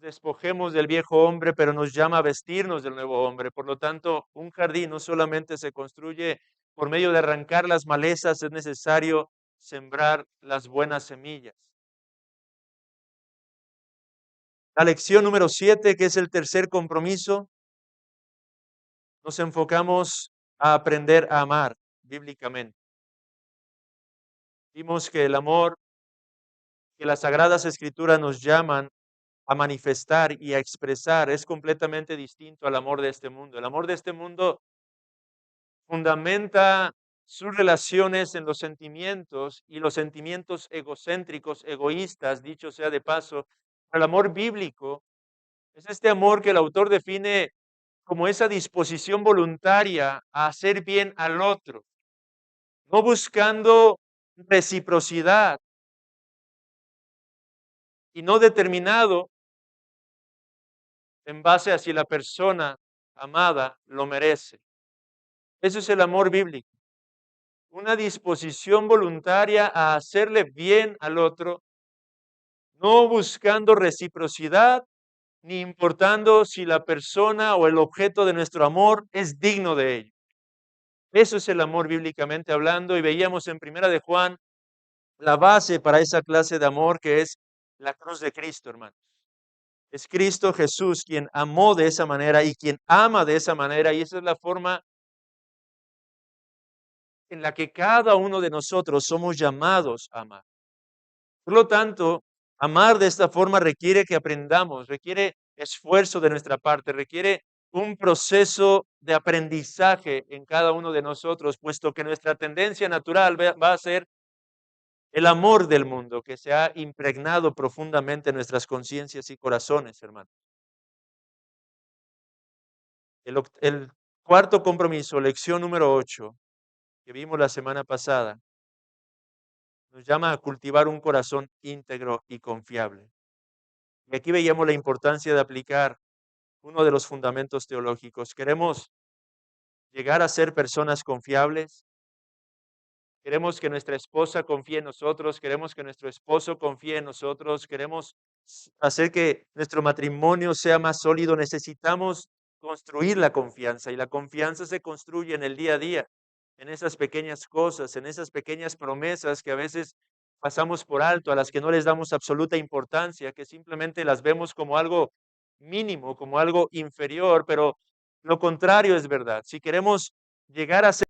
despojemos del viejo hombre, pero nos llama a vestirnos del nuevo hombre. Por lo tanto, un jardín no solamente se construye por medio de arrancar las malezas, es necesario sembrar las buenas semillas. La lección número 7, que es el tercer compromiso, nos enfocamos a aprender a amar bíblicamente. Vimos que el amor que las Sagradas Escrituras nos llaman a manifestar y a expresar es completamente distinto al amor de este mundo. El amor de este mundo fundamenta sus relaciones en los sentimientos y los sentimientos egocéntricos, egoístas, dicho sea de paso. El amor bíblico es este amor que el autor define como esa disposición voluntaria a hacer bien al otro, no buscando reciprocidad y no determinado en base a si la persona amada lo merece. Eso es el amor bíblico, una disposición voluntaria a hacerle bien al otro, no buscando reciprocidad, ni importando si la persona o el objeto de nuestro amor es digno de ello. Eso es el amor bíblicamente hablando, y veíamos en Primera de Juan la base para esa clase de amor, que es la cruz de Cristo, hermanos. Es Cristo Jesús quien amó de esa manera y quien ama de esa manera, y esa es la forma en la que cada uno de nosotros somos llamados a amar. Por lo tanto, amar de esta forma requiere que aprendamos, requiere esfuerzo de nuestra parte, requiere un proceso de aprendizaje en cada uno de nosotros, puesto que nuestra tendencia natural va a ser el amor del mundo, que se ha impregnado profundamente en nuestras conciencias y corazones, hermano. El cuarto compromiso, lección número 8, que vimos la semana pasada, nos llama a cultivar un corazón íntegro y confiable. Y aquí veíamos la importancia de aplicar uno de los fundamentos teológicos. Queremos llegar a ser personas confiables. Queremos que nuestra esposa confíe en nosotros. Queremos que nuestro esposo confíe en nosotros. Queremos hacer que nuestro matrimonio sea más sólido. Necesitamos construir la confianza, y la confianza se construye en el día a día, en esas pequeñas cosas, en esas pequeñas promesas que a veces pasamos por alto, a las que no les damos absoluta importancia, que simplemente las vemos como algo mínimo, como algo inferior, pero lo contrario es verdad. Si queremos llegar a ser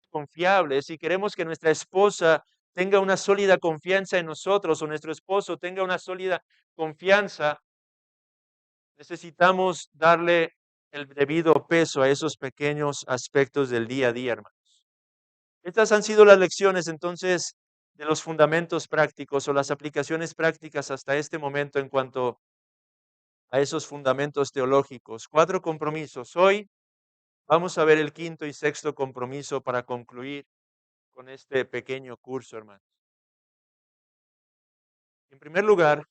confiables, si queremos que nuestra esposa tenga una sólida confianza en nosotros, o nuestro esposo tenga una sólida confianza, necesitamos darle el debido peso a esos pequeños aspectos del día a día, hermanos. Estas han sido las lecciones entonces de los fundamentos prácticos o las aplicaciones prácticas hasta este momento en cuanto a esos fundamentos teológicos. 4 compromisos. Hoy vamos a ver el quinto y sexto compromiso para concluir con este pequeño curso, hermanos. En primer lugar,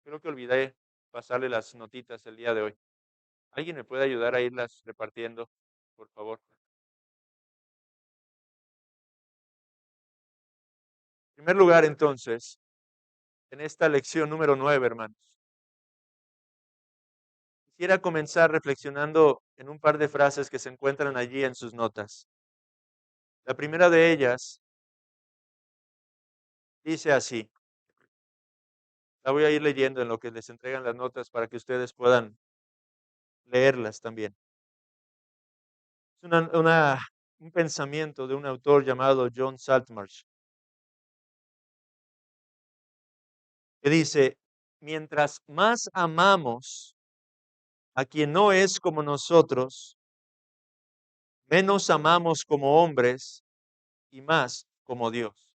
creo que olvidé pasarle las notitas el día de hoy. ¿Alguien me puede ayudar a irlas repartiendo, por favor? En primer lugar, entonces, en esta lección número 9, hermanos, quisiera comenzar reflexionando en un par de frases que se encuentran allí en sus notas. La primera de ellas dice así, la voy a ir leyendo en lo que les entregan las notas para que ustedes puedan leerlas también. Es un pensamiento de un autor llamado John Saltmarsh, que dice, mientras más amamos a quien no es como nosotros, menos amamos como hombres y más como Dios.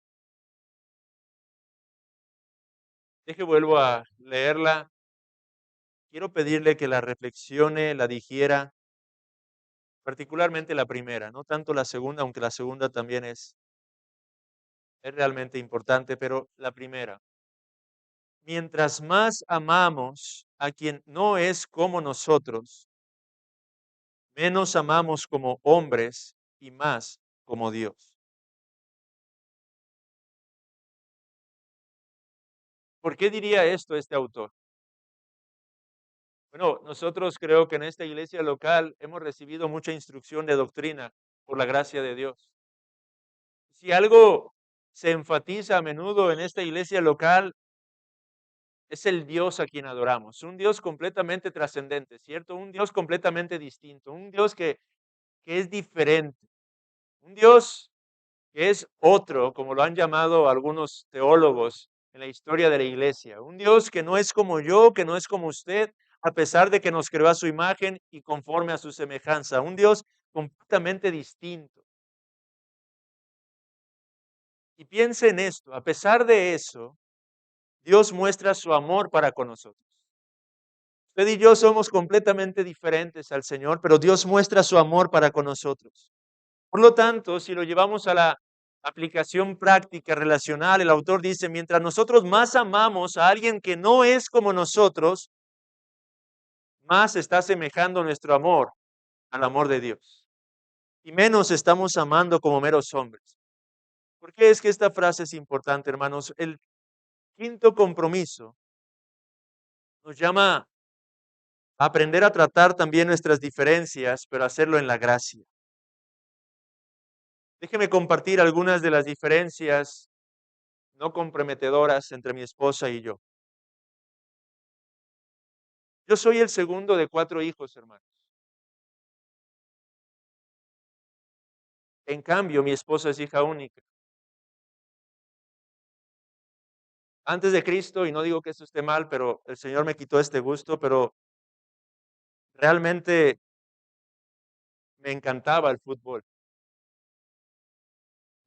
Deje, vuelvo a leerla. Quiero pedirle que la reflexione, la digiera, particularmente la primera, no tanto la segunda, aunque la segunda también es realmente importante, pero la primera. Mientras más amamos a quien no es como nosotros, menos amamos como hombres y más como Dios. ¿Por qué diría esto este autor? Bueno, nosotros creo que en esta iglesia local hemos recibido mucha instrucción de doctrina por la gracia de Dios. Si algo se enfatiza a menudo en esta iglesia local, es el Dios a quien adoramos, un Dios completamente trascendente, ¿cierto? Un Dios completamente distinto, un Dios que es diferente, un Dios que es otro, como lo han llamado algunos teólogos en la historia de la iglesia, un Dios que no es como yo, que no es como usted, a pesar de que nos creó a su imagen y conforme a su semejanza, un Dios completamente distinto. Y piense en esto, a pesar de eso, Dios muestra su amor para con nosotros. Usted y yo somos completamente diferentes al Señor, pero Dios muestra su amor para con nosotros. Por lo tanto, si lo llevamos a la aplicación práctica, relacional, el autor dice, mientras nosotros más amamos a alguien que no es como nosotros, más está asemejando nuestro amor al amor de Dios. Y menos estamos amando como meros hombres. ¿Por qué es que esta frase es importante, hermanos? El quinto compromiso nos llama a aprender a tratar también nuestras diferencias, pero hacerlo en la gracia. Déjeme compartir algunas de las diferencias no comprometedoras entre mi esposa y yo. Yo soy el segundo de 4 hijos, hermanos. En cambio, mi esposa es hija única. Antes de Cristo, y no digo que eso esté mal, pero el Señor me quitó este gusto, pero realmente me encantaba el fútbol.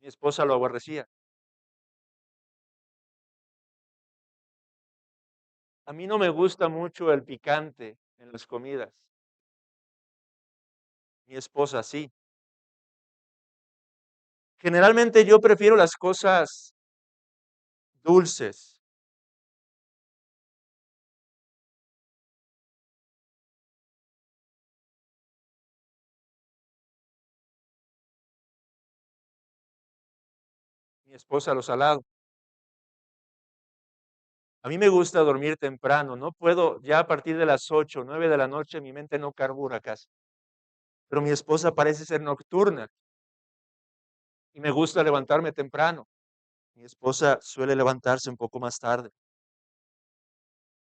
Mi esposa lo aborrecía. A mí no me gusta mucho el picante en las comidas. Mi esposa sí. Generalmente yo prefiero las cosas dulces. Mi esposa lo salado. A mí me gusta dormir temprano, no puedo, ya a partir de las 8, 9 de la noche, mi mente no carbura casi. Pero mi esposa parece ser nocturna y me gusta levantarme temprano. Mi esposa suele levantarse un poco más tarde.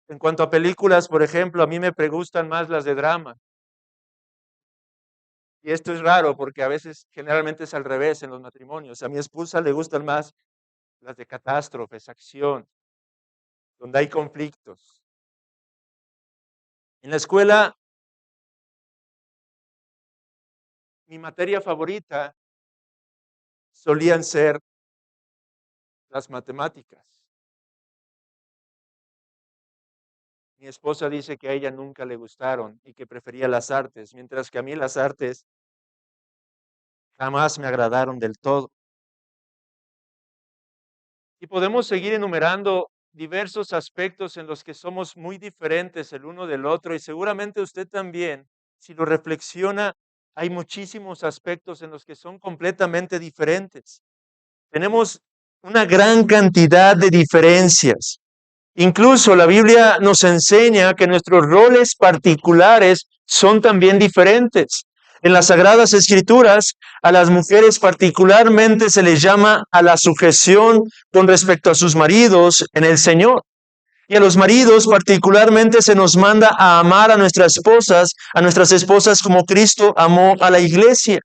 En cuanto a películas, por ejemplo, a mí me gustan más las de drama. Y esto es raro porque a veces, generalmente es al revés en los matrimonios. A mi esposa le gustan más las de catástrofes, acción, donde hay conflictos. En la escuela, mi materia favorita solían ser las matemáticas. Mi esposa dice que a ella nunca le gustaron y que prefería las artes, mientras que a mí las artes jamás me agradaron del todo. Y podemos seguir enumerando diversos aspectos en los que somos muy diferentes el uno del otro y seguramente usted también, si lo reflexiona, hay muchísimos aspectos en los que son completamente diferentes. Tenemos una gran cantidad de diferencias. Incluso la Biblia nos enseña que nuestros roles particulares son también diferentes. En las Sagradas Escrituras, a las mujeres particularmente se les llama a la sujeción con respecto a sus maridos en el Señor. Y a los maridos particularmente se nos manda a amar a nuestras esposas como Cristo amó a la iglesia.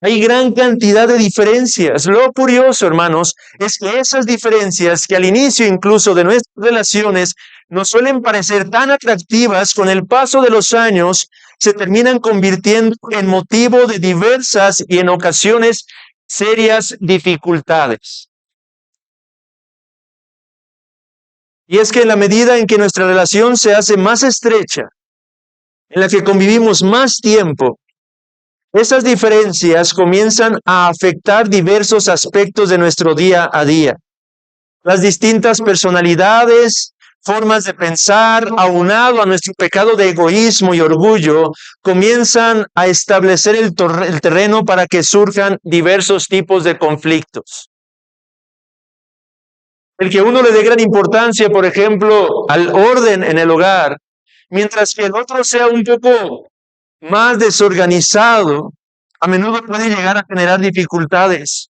Hay gran cantidad de diferencias. Lo curioso, hermanos, es que esas diferencias que al inicio incluso de nuestras relaciones nos suelen parecer tan atractivas, con el paso de los años se terminan convirtiendo en motivo de diversas y en ocasiones serias dificultades. Y es que en la medida en que nuestra relación se hace más estrecha, en la que convivimos más tiempo, esas diferencias comienzan a afectar diversos aspectos de nuestro día a día. Las distintas personalidades, formas de pensar, aunado a nuestro pecado de egoísmo y orgullo, comienzan a establecer el terreno para que surjan diversos tipos de conflictos. El que uno le dé gran importancia, por ejemplo, al orden en el hogar, mientras que el otro sea un poco más desorganizado, a menudo puede llegar a generar dificultades.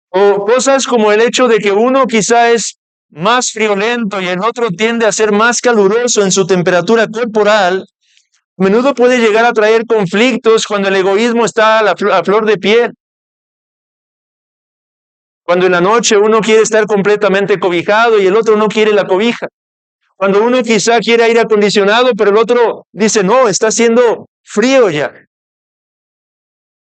O cosas como el hecho de que uno quizá es más friolento y el otro tiende a ser más caluroso en su temperatura corporal, a menudo puede llegar a traer conflictos cuando el egoísmo está a flor de piel. Cuando en la noche uno quiere estar completamente cobijado y el otro no quiere la cobija. Cuando uno quizá quiere aire acondicionado, pero el otro dice, no, está haciendo frío ya.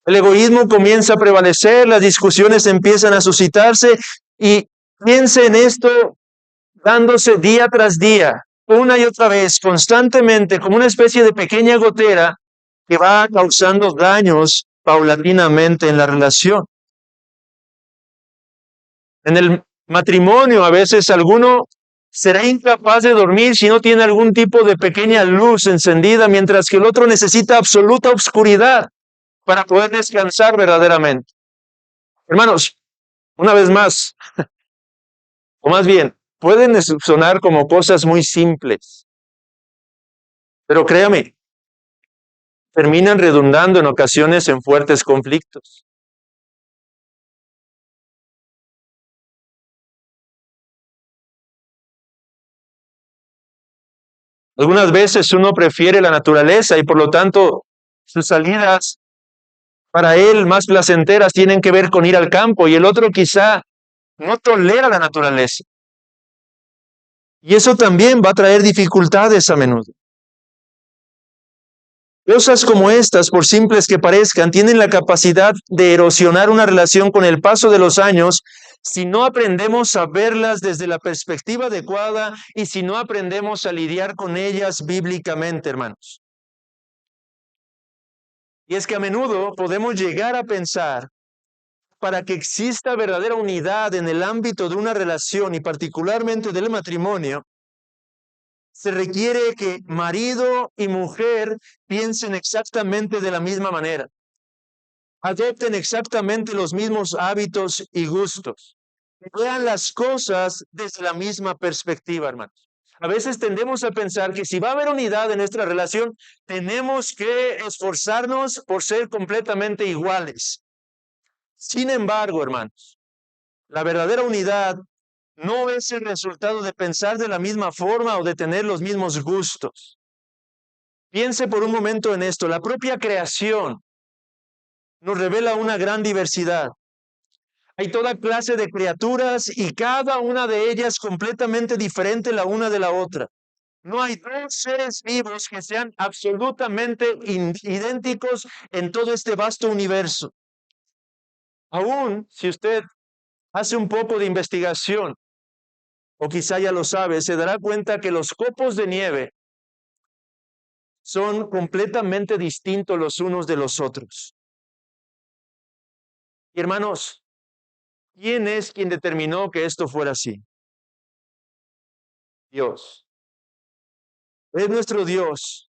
El egoísmo comienza a prevalecer, las discusiones empiezan a suscitarse y piense en esto dándose día tras día, una y otra vez, constantemente, como una especie de pequeña gotera que va causando daños paulatinamente en la relación. En el matrimonio, a veces alguno será incapaz de dormir si no tiene algún tipo de pequeña luz encendida, mientras que el otro necesita absoluta oscuridad para poder descansar verdaderamente. Hermanos, una vez más, o más bien, pueden sonar como cosas muy simples, pero créame, terminan redundando en ocasiones en fuertes conflictos. Algunas veces uno prefiere la naturaleza y por lo tanto sus salidas para él más placenteras tienen que ver con ir al campo y el otro quizá no tolera la naturaleza. Y eso también va a traer dificultades a menudo. Cosas como estas, por simples que parezcan, tienen la capacidad de erosionar una relación con el paso de los años si no aprendemos a verlas desde la perspectiva adecuada y si no aprendemos a lidiar con ellas bíblicamente, hermanos. Y es que a menudo podemos llegar a pensar, para que exista verdadera unidad en el ámbito de una relación y particularmente del matrimonio, se requiere que marido y mujer piensen exactamente de la misma manera, adopten exactamente los mismos hábitos y gustos, vean las cosas desde la misma perspectiva, hermanos. A veces tendemos a pensar que si va a haber unidad en nuestra relación, tenemos que esforzarnos por ser completamente iguales. Sin embargo, hermanos, la verdadera unidad no es el resultado de pensar de la misma forma o de tener los mismos gustos. Piense por un momento en esto. La propia creación nos revela una gran diversidad. Hay toda clase de criaturas y cada una de ellas completamente diferente la una de la otra. No hay dos seres vivos que sean absolutamente idénticos en todo este vasto universo. Aún si usted hace un poco de investigación, o quizá ya lo sabe, se dará cuenta que los copos de nieve son completamente distintos los unos de los otros. Y hermanos, ¿quién es quien determinó que esto fuera así? Dios. Es nuestro Dios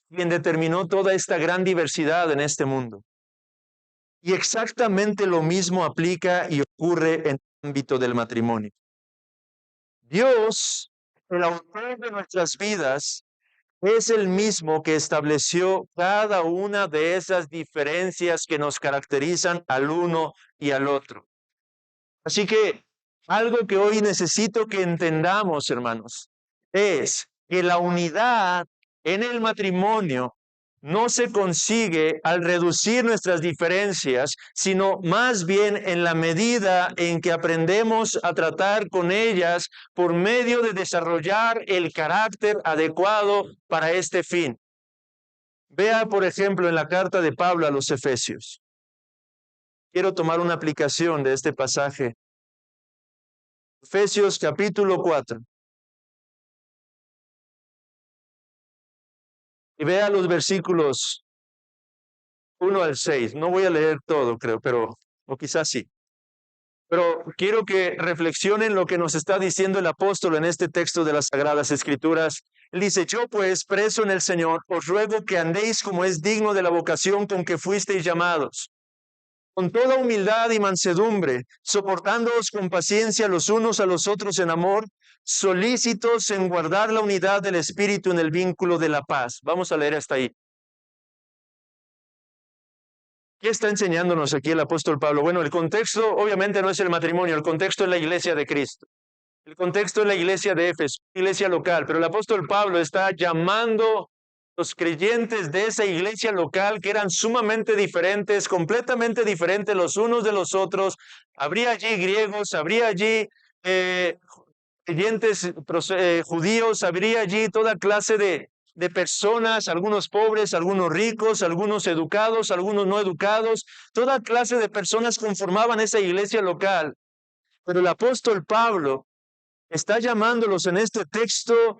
quien determinó toda esta gran diversidad en este mundo. Y exactamente lo mismo aplica y ocurre en el ámbito del matrimonio. Dios, el autor de nuestras vidas, es el mismo que estableció cada una de esas diferencias que nos caracterizan al uno y al otro. Así que algo que hoy necesito que entendamos, hermanos, es que la unidad en el matrimonio no se consigue al reducir nuestras diferencias, sino más bien en la medida en que aprendemos a tratar con ellas por medio de desarrollar el carácter adecuado para este fin. Vea, por ejemplo, en la carta de Pablo a los Efesios. Quiero tomar una aplicación de este pasaje. Efesios capítulo 4. Y vea los versículos 1 al 6. No voy a leer todo, creo, pero, o quizás sí. Pero quiero que reflexionen lo que nos está diciendo el apóstol en este texto de las Sagradas Escrituras. Él dice, yo pues, preso en el Señor, os ruego que andéis como es digno de la vocación con que fuisteis llamados, con toda humildad y mansedumbre, soportándoos con paciencia los unos a los otros en amor, solícitos en guardar la unidad del Espíritu en el vínculo de la paz. Vamos a leer hasta ahí. ¿Qué está enseñándonos aquí el apóstol Pablo? Bueno, el contexto obviamente no es el matrimonio, el contexto es la iglesia de Cristo. El contexto es la iglesia de Éfeso, iglesia local, pero el apóstol Pablo está llamando a los creyentes de esa iglesia local que eran sumamente diferentes, completamente diferentes los unos de los otros. Habría allí griegos, habría allí eh, creyentes judíos, habría allí toda clase de personas, algunos pobres, algunos ricos, algunos educados, algunos no educados, toda clase de personas conformaban esa iglesia local. Pero el apóstol Pablo está llamándolos en este texto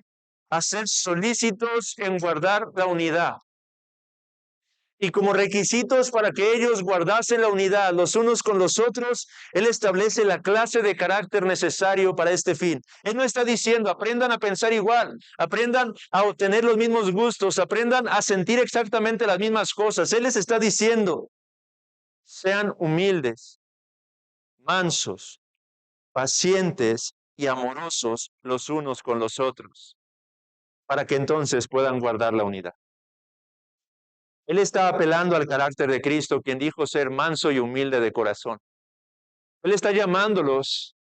a ser solícitos en guardar la unidad. Y como requisitos para que ellos guardasen la unidad los unos con los otros, Él establece la clase de carácter necesario para este fin. Él no está diciendo aprendan a pensar igual, aprendan a obtener los mismos gustos, aprendan a sentir exactamente las mismas cosas. Él les está diciendo, sean humildes, mansos, pacientes y amorosos los unos con los otros, para que entonces puedan guardar la unidad. Él está apelando al carácter de Cristo, quien dijo ser manso y humilde de corazón. Él está llamándolos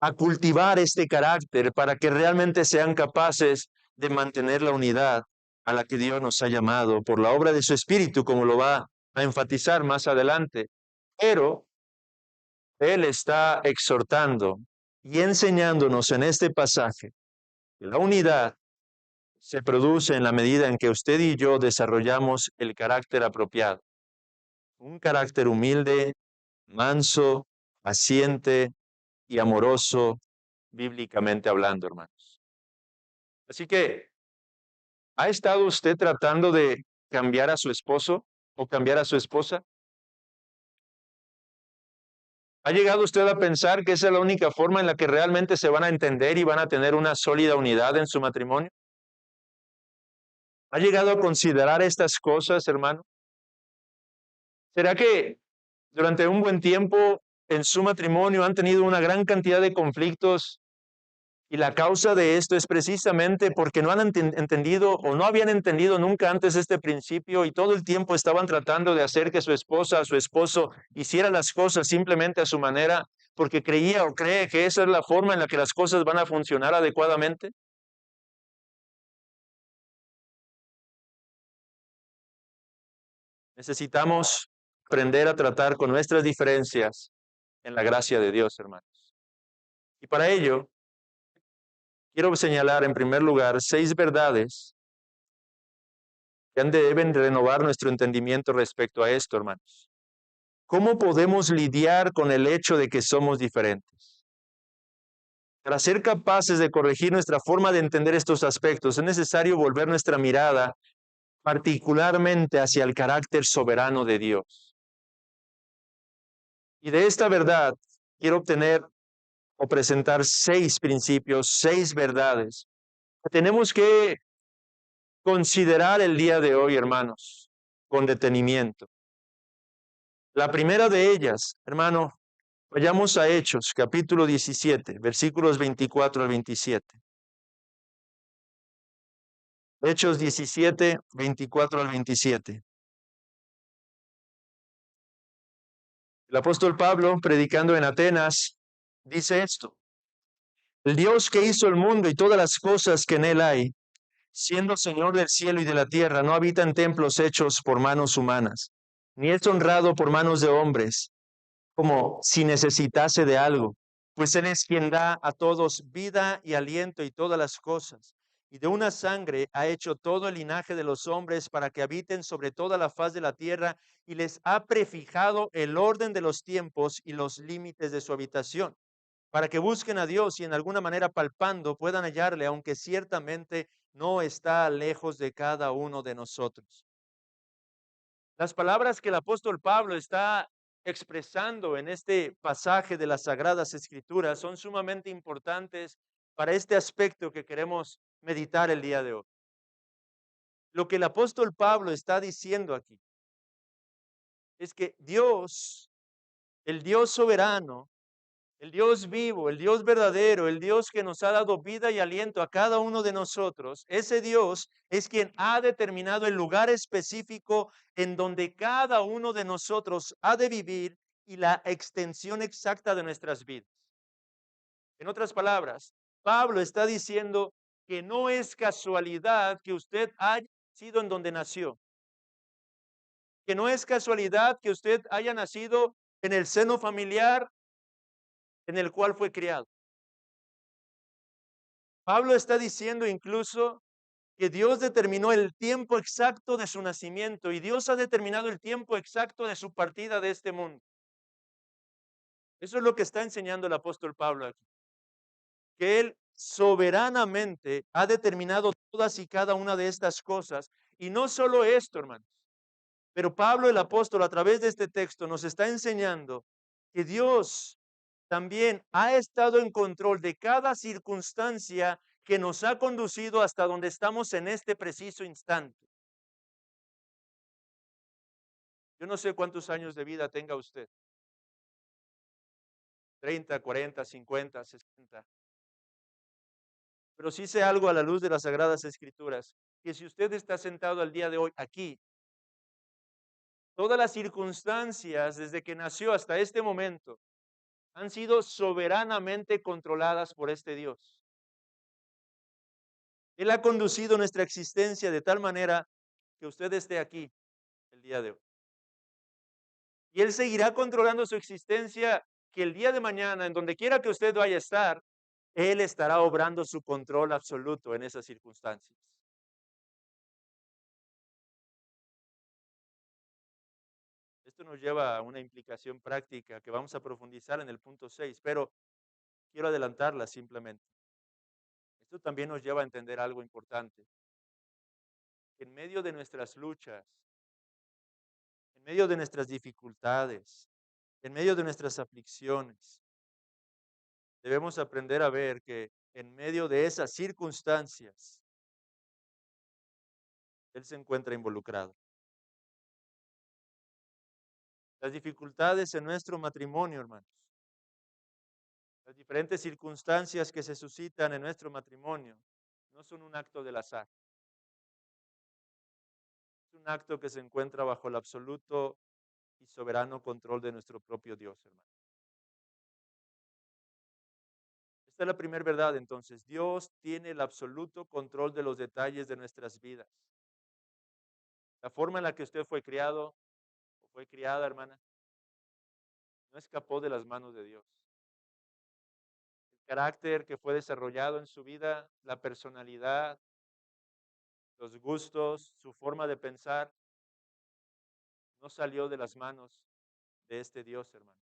a cultivar este carácter para que realmente sean capaces de mantener la unidad a la que Dios nos ha llamado por la obra de su Espíritu, como lo va a enfatizar más adelante. Pero Él está exhortando y enseñándonos en este pasaje que la unidad se produce en la medida en que usted y yo desarrollamos el carácter apropiado. Un carácter humilde, manso, paciente y amoroso, bíblicamente hablando, hermanos. Así que, ¿ha estado usted tratando de cambiar a su esposo o cambiar a su esposa? ¿Ha llegado usted a pensar que esa es la única forma en la que realmente se van a entender y van a tener una sólida unidad en su matrimonio? ¿Ha llegado a considerar estas cosas, hermano? ¿Será que durante un buen tiempo en su matrimonio han tenido una gran cantidad de conflictos y la causa de esto es precisamente porque no han entendido o no habían entendido nunca antes este principio y todo el tiempo estaban tratando de hacer que su esposa, su esposo hiciera las cosas simplemente a su manera porque creía o cree que esa es la forma en la que las cosas van a funcionar adecuadamente? Necesitamos aprender a tratar con nuestras diferencias en la gracia de Dios, hermanos. Y para ello, quiero señalar en primer lugar 6 verdades que deben renovar nuestro entendimiento respecto a esto, hermanos. ¿Cómo podemos lidiar con el hecho de que somos diferentes? Para ser capaces de corregir nuestra forma de entender estos aspectos, es necesario volver nuestra mirada particularmente hacia el carácter soberano de Dios. Y de esta verdad quiero obtener o presentar 6 principios, 6 verdades que tenemos que considerar el día de hoy, hermanos, con detenimiento. La primera de ellas, hermano, vayamos a Hechos, capítulo 17, versículos 24 al 27. Hechos 17, 24 al 27. El apóstol Pablo, predicando en Atenas, dice esto: el Dios que hizo el mundo y todas las cosas que en él hay, siendo Señor del cielo y de la tierra, no habita en templos hechos por manos humanas, ni es honrado por manos de hombres, como si necesitase de algo, pues Él es quien da a todos vida y aliento y todas las cosas. Y de una sangre ha hecho todo el linaje de los hombres para que habiten sobre toda la faz de la tierra y les ha prefijado el orden de los tiempos y los límites de su habitación, para que busquen a Dios y en alguna manera palpando puedan hallarle, aunque ciertamente no está lejos de cada uno de nosotros. Las palabras que el apóstol Pablo está expresando en este pasaje de las Sagradas Escrituras son sumamente importantes para este aspecto que queremos meditar el día de hoy. Lo que el apóstol Pablo está diciendo aquí es que Dios, el Dios soberano, el Dios vivo, el Dios verdadero, el Dios que nos ha dado vida y aliento a cada uno de nosotros, ese Dios es quien ha determinado el lugar específico en donde cada uno de nosotros ha de vivir y la extensión exacta de nuestras vidas. En otras palabras, Pablo está diciendo que no es casualidad que usted haya nacido en donde nació, que no es casualidad que usted haya nacido en el seno familiar en el cual fue criado. Pablo está diciendo incluso que Dios determinó el tiempo exacto de su nacimiento y Dios ha determinado el tiempo exacto de su partida de este mundo. Eso es lo que está enseñando el apóstol Pablo aquí, que él soberanamente ha determinado todas y cada una de estas cosas. Y no solo esto, hermanos, pero Pablo el apóstol a través de este texto nos está enseñando que Dios también ha estado en control de cada circunstancia que nos ha conducido hasta donde estamos en este preciso instante. Yo no sé cuántos años de vida tenga usted, 30, 40, 50, 60, pero sí sé algo a la luz de las Sagradas Escrituras, que si usted está sentado al día de hoy aquí, todas las circunstancias desde que nació hasta este momento han sido soberanamente controladas por este Dios. Él ha conducido nuestra existencia de tal manera que usted esté aquí el día de hoy. Y Él seguirá controlando su existencia, que el día de mañana, en donde quiera que usted vaya a estar, Él estará obrando su control absoluto en esas circunstancias. Esto nos lleva a una implicación práctica que vamos a profundizar en el punto 6, pero quiero adelantarla simplemente. Esto también nos lleva a entender algo importante. En medio de nuestras luchas, en medio de nuestras dificultades, en medio de nuestras aflicciones, debemos aprender a ver que en medio de esas circunstancias, Él se encuentra involucrado. Las dificultades en nuestro matrimonio, hermanos, las diferentes circunstancias que se suscitan en nuestro matrimonio, no son un acto del azar. Es un acto que se encuentra bajo el absoluto y soberano control de nuestro propio Dios, hermano. Esta es la primera verdad, entonces. Dios tiene el absoluto control de los detalles de nuestras vidas. La forma en la que usted fue criado o fue criada, hermana, no escapó de las manos de Dios. El carácter que fue desarrollado en su vida, la personalidad, los gustos, su forma de pensar, no salió de las manos de este Dios, hermanos.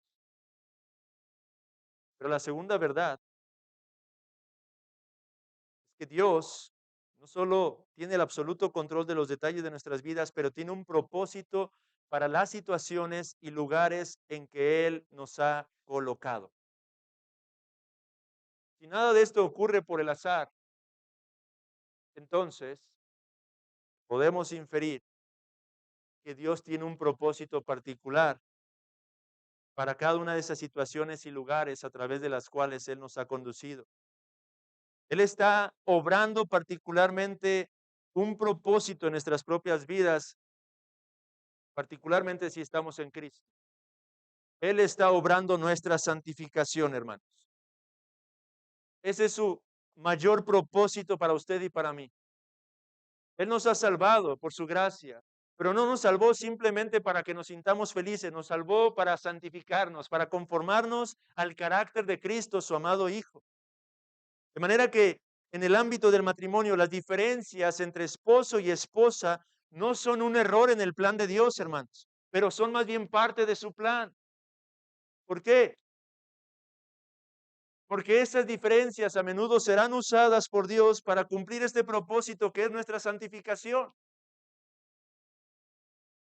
Pero la segunda verdad es que Dios no solo tiene el absoluto control de los detalles de nuestras vidas, pero tiene un propósito para las situaciones y lugares en que Él nos ha colocado. Si nada de esto ocurre por el azar, entonces podemos inferir que Dios tiene un propósito particular para cada una de esas situaciones y lugares a través de las cuales Él nos ha conducido. Él está obrando particularmente un propósito en nuestras propias vidas, particularmente si estamos en Cristo. Él está obrando nuestra santificación, hermanos. Ese es su mayor propósito para usted y para mí. Él nos ha salvado por su gracia, pero no nos salvó simplemente para que nos sintamos felices, nos salvó para santificarnos, para conformarnos al carácter de Cristo, su amado Hijo. De manera que en el ámbito del matrimonio, las diferencias entre esposo y esposa no son un error en el plan de Dios, hermanos, pero son más bien parte de su plan. ¿Por qué? Porque esas diferencias a menudo serán usadas por Dios para cumplir este propósito que es nuestra santificación.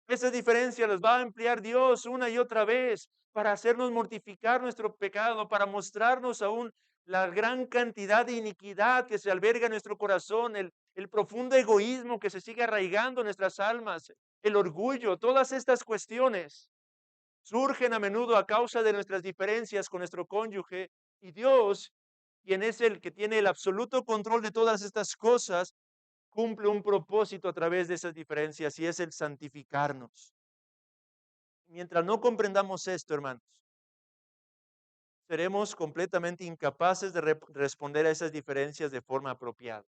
Esas diferencias las va a emplear Dios una y otra vez para hacernos mortificar nuestro pecado, para mostrarnos aún la gran cantidad de iniquidad que se alberga en nuestro corazón, el profundo egoísmo que se sigue arraigando en nuestras almas, el orgullo, todas estas cuestiones surgen a menudo a causa de nuestras diferencias con nuestro cónyuge y Dios, quien es el que tiene el absoluto control de todas estas cosas, cumple un propósito a través de esas diferencias y es el santificarnos. Mientras no comprendamos esto, hermanos, seremos completamente incapaces de responder a esas diferencias de forma apropiada.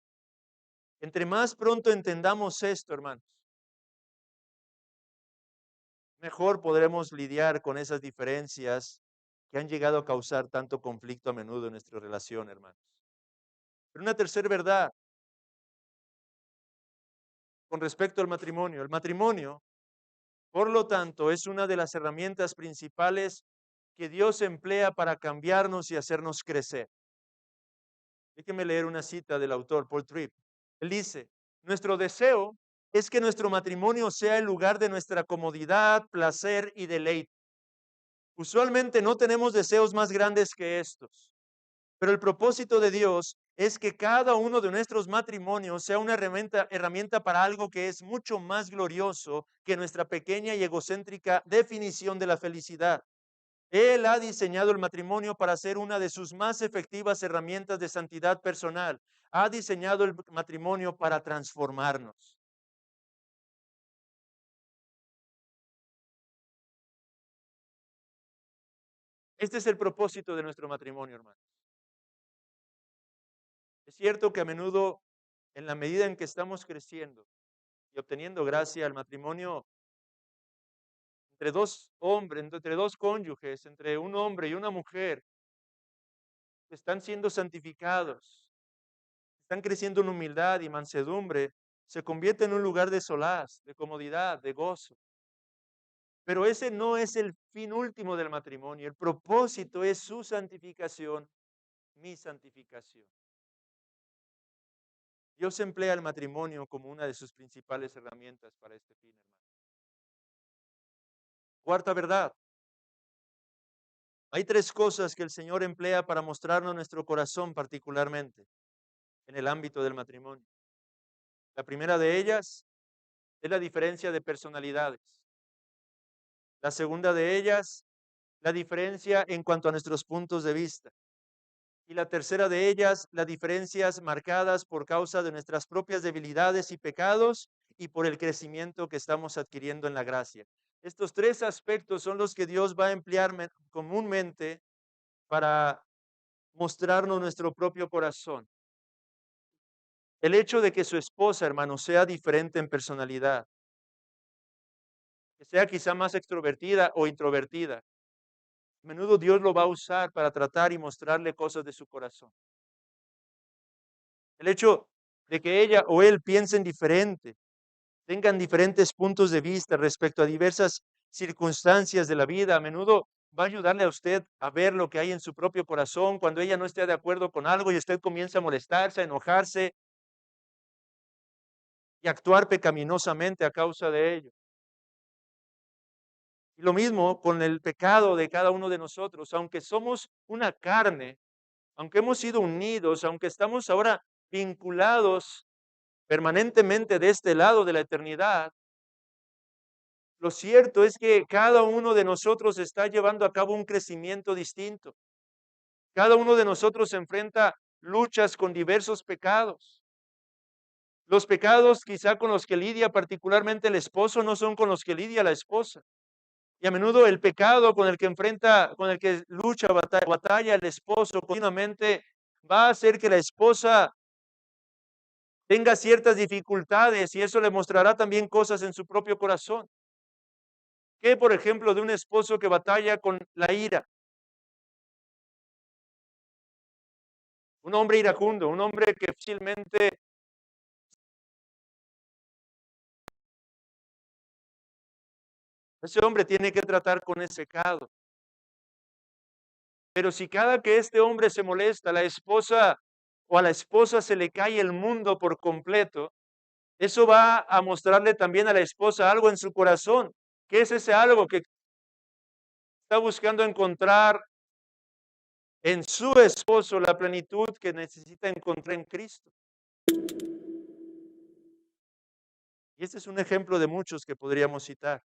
Entre más pronto entendamos esto, hermanos, mejor podremos lidiar con esas diferencias que han llegado a causar tanto conflicto a menudo en nuestra relación, hermanos. Pero una tercera verdad con respecto al matrimonio. El matrimonio, por lo tanto, es una de las herramientas principales que Dios emplea para cambiarnos y hacernos crecer. Déjeme leer una cita del autor Paul Tripp. Él dice, nuestro deseo es que nuestro matrimonio sea el lugar de nuestra comodidad, placer y deleite. Usualmente no tenemos deseos más grandes que estos, pero el propósito de Dios es que cada uno de nuestros matrimonios sea una herramienta para algo que es mucho más glorioso que nuestra pequeña y egocéntrica definición de la felicidad. Él ha diseñado el matrimonio para ser una de sus más efectivas herramientas de santidad personal. Ha diseñado el matrimonio para transformarnos. Este es el propósito de nuestro matrimonio, hermano. Es cierto que a menudo, en la medida en que estamos creciendo y obteniendo gracia, el matrimonio entre dos hombres, entre dos cónyuges, entre un hombre y una mujer, están siendo santificados, están creciendo en humildad y mansedumbre, se convierte en un lugar de solaz, de comodidad, de gozo. Pero ese no es el fin último del matrimonio. El propósito es su santificación, mi santificación. Dios emplea el matrimonio como una de sus principales herramientas para este fin, hermano. Cuarta verdad. Hay tres cosas que el Señor emplea para mostrarnos nuestro corazón particularmente en el ámbito del matrimonio. La primera de ellas es la diferencia de personalidades. La segunda de ellas, la diferencia en cuanto a nuestros puntos de vista. Y la tercera de ellas, las diferencias marcadas por causa de nuestras propias debilidades y pecados y por el crecimiento que estamos adquiriendo en la gracia. Estos tres aspectos son los que Dios va a emplear comúnmente para mostrarnos nuestro propio corazón. El hecho de que su esposa, hermano, sea diferente en personalidad, que sea quizá más extrovertida o introvertida, a menudo Dios lo va a usar para tratar y mostrarle cosas de su corazón. El hecho de que ella o él piensen diferente, tengan diferentes puntos de vista respecto a diversas circunstancias de la vida, a menudo va a ayudarle a usted a ver lo que hay en su propio corazón cuando ella no esté de acuerdo con algo y usted comienza a molestarse, a enojarse y actuar pecaminosamente a causa de ello. Y lo mismo con el pecado de cada uno de nosotros, aunque somos una carne, aunque hemos sido unidos, aunque estamos ahora vinculados permanentemente de este lado de la eternidad, lo cierto es que cada uno de nosotros está llevando a cabo un crecimiento distinto. Cada uno de nosotros enfrenta luchas con diversos pecados. Los pecados quizá con los que lidia particularmente el esposo no son con los que lidia la esposa. Y a menudo el pecado con el que enfrenta, con el que lucha, batalla el esposo continuamente, va a hacer que la esposa tenga ciertas dificultades y eso le mostrará también cosas en su propio corazón. ¿Qué, por ejemplo, de un esposo que batalla con la ira? Un hombre iracundo, un hombre que fácilmente, ese hombre tiene que tratar con ese pecado. Pero si cada que este hombre se molesta, la esposa o a la esposa se le cae el mundo por completo, eso va a mostrarle también a la esposa algo en su corazón. ¿Qué es ese algo que está buscando encontrar en su esposo la plenitud que necesita encontrar en Cristo? Y este es un ejemplo de muchos que podríamos citar.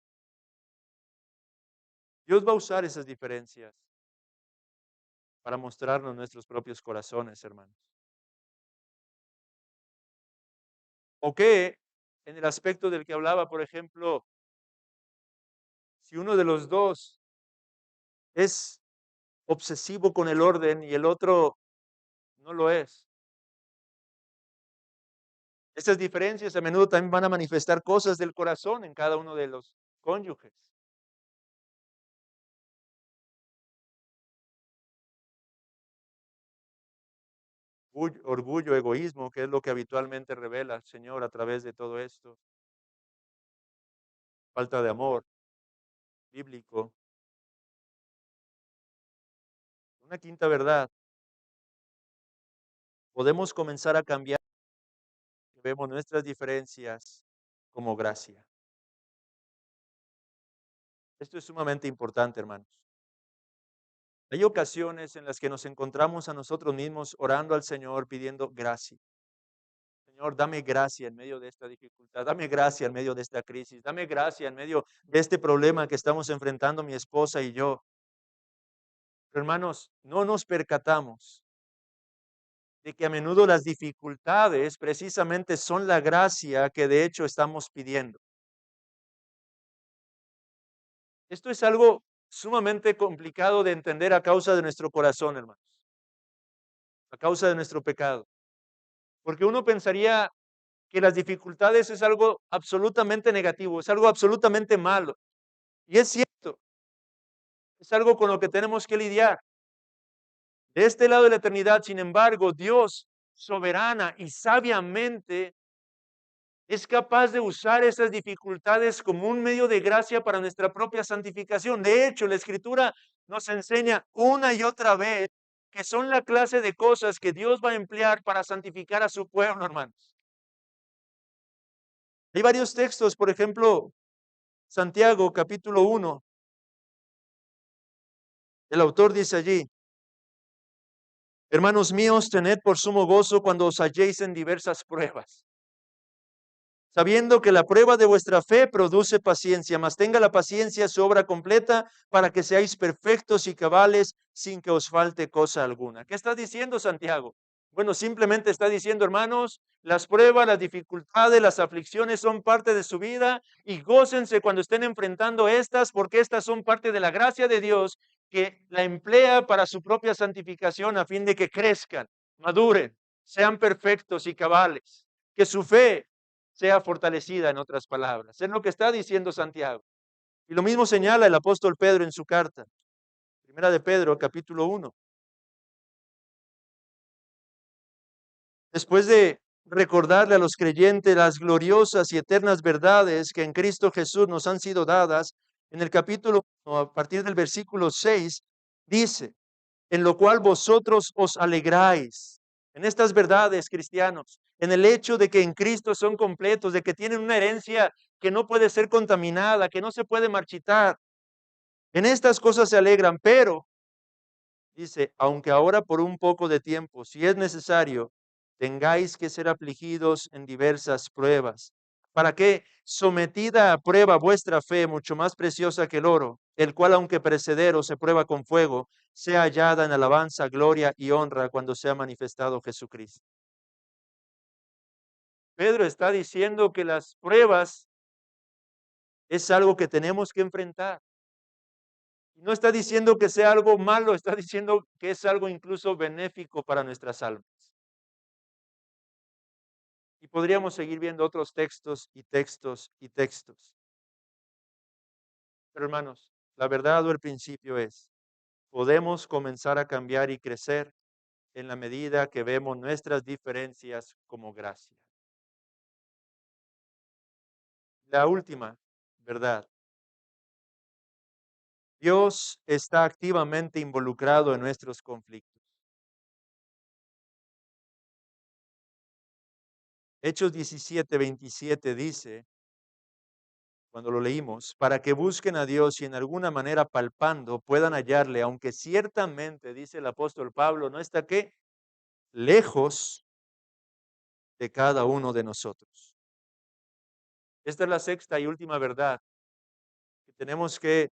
Dios va a usar esas diferencias para mostrarnos nuestros propios corazones, hermanos. O que en el aspecto del que hablaba, por ejemplo, si uno de los dos es obsesivo con el orden y el otro no lo es. Estas diferencias a menudo también van a manifestar cosas del corazón en cada uno de los cónyuges. Orgullo, egoísmo, que es lo que habitualmente revela el Señor a través de todo esto. Falta de amor bíblico. Una quinta verdad, podemos comenzar a cambiar, vemos nuestras diferencias como gracia. Esto es sumamente importante, hermanos. Hay ocasiones en las que nos encontramos a nosotros mismos orando al Señor pidiendo gracia. Señor, dame gracia en medio de esta dificultad, dame gracia en medio de esta crisis, dame gracia en medio de este problema que estamos enfrentando mi esposa y yo. Pero, hermanos, no nos percatamos de que a menudo las dificultades precisamente son la gracia que de hecho estamos pidiendo. Esto es algo sumamente complicado de entender a causa de nuestro corazón, hermanos, a causa de nuestro pecado. Porque uno pensaría que las dificultades es algo absolutamente negativo, es algo absolutamente malo. Y es cierto, es algo con lo que tenemos que lidiar. De este lado de la eternidad, sin embargo, Dios soberana y sabiamente es capaz de usar esas dificultades como un medio de gracia para nuestra propia santificación. De hecho, la Escritura nos enseña una y otra vez que son la clase de cosas que Dios va a emplear para santificar a su pueblo, hermanos. Hay varios textos, por ejemplo, Santiago capítulo 1. El autor dice allí: hermanos míos, tened por sumo gozo cuando os halléis en diversas pruebas, sabiendo que la prueba de vuestra fe produce paciencia, mas tenga la paciencia su obra completa para que seáis perfectos y cabales sin que os falte cosa alguna. ¿Qué está diciendo Santiago? Bueno, simplemente está diciendo, hermanos, las pruebas, las dificultades, las aflicciones son parte de su vida y gócense cuando estén enfrentando estas, porque estas son parte de la gracia de Dios que la emplea para su propia santificación a fin de que crezcan, maduren, sean perfectos y cabales, que su fe sea fortalecida, en otras palabras. Es lo que está diciendo Santiago. Y lo mismo señala el apóstol Pedro en su carta, primera de Pedro, capítulo 1. Después de recordarle a los creyentes las gloriosas y eternas verdades que en Cristo Jesús nos han sido dadas, en el capítulo 1, a partir del versículo 6, dice: en lo cual vosotros os alegráis. En estas verdades, cristianos, en el hecho de que en Cristo son completos, de que tienen una herencia que no puede ser contaminada, que no se puede marchitar. En estas cosas se alegran, pero dice, aunque ahora por un poco de tiempo, si es necesario, tengáis que ser afligidos en diversas pruebas, para que, sometida a prueba vuestra fe, mucho más preciosa que el oro, el cual aunque perecedero se prueba con fuego, sea hallada en alabanza, gloria y honra cuando sea manifestado Jesucristo. Pedro está diciendo que las pruebas es algo que tenemos que enfrentar. No está diciendo que sea algo malo, está diciendo que es algo incluso benéfico para nuestras almas. Y podríamos seguir viendo otros textos y textos y textos. Pero hermanos, la verdad o el principio es, podemos comenzar a cambiar y crecer en la medida que vemos nuestras diferencias como gracia. La última verdad, Dios está activamente involucrado en nuestros conflictos. Hechos 17:27 dice, cuando lo leímos, para que busquen a Dios y en alguna manera palpando puedan hallarle, aunque ciertamente, dice el apóstol Pablo, no está que lejos de cada uno de nosotros. Esta es la sexta y última verdad que tenemos que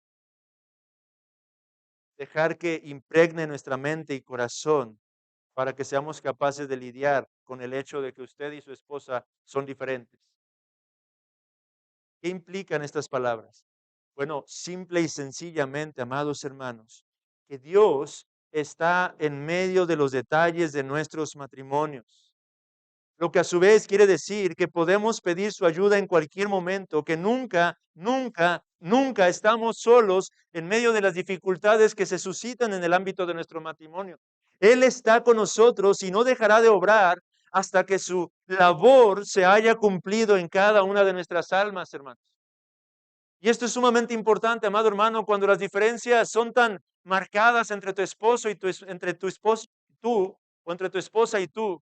dejar que impregne nuestra mente y corazón para que seamos capaces de lidiar con el hecho de que usted y su esposa son diferentes. ¿Qué implican estas palabras? Bueno, simple y sencillamente, amados hermanos, que Dios está en medio de los detalles de nuestros matrimonios. Lo que a su vez quiere decir que podemos pedir su ayuda en cualquier momento, que nunca, nunca, nunca estamos solos en medio de las dificultades que se suscitan en el ámbito de nuestro matrimonio. Él está con nosotros y no dejará de obrar hasta que su labor se haya cumplido en cada una de nuestras almas, hermanos. Y esto es sumamente importante, amado hermano, cuando las diferencias son tan marcadas entre tu esposo y entre tu esposo y tú, o entre tu esposa y tú.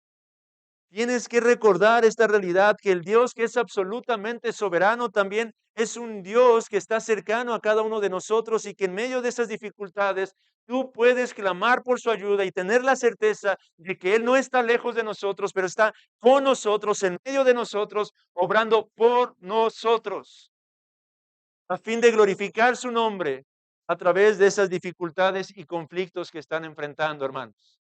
Tienes que recordar esta realidad, que el Dios que es absolutamente soberano también es un Dios que está cercano a cada uno de nosotros y que en medio de esas dificultades tú puedes clamar por su ayuda y tener la certeza de que Él no está lejos de nosotros, pero está con nosotros, en medio de nosotros, obrando por nosotros, a fin de glorificar su nombre a través de esas dificultades y conflictos que están enfrentando, hermanos.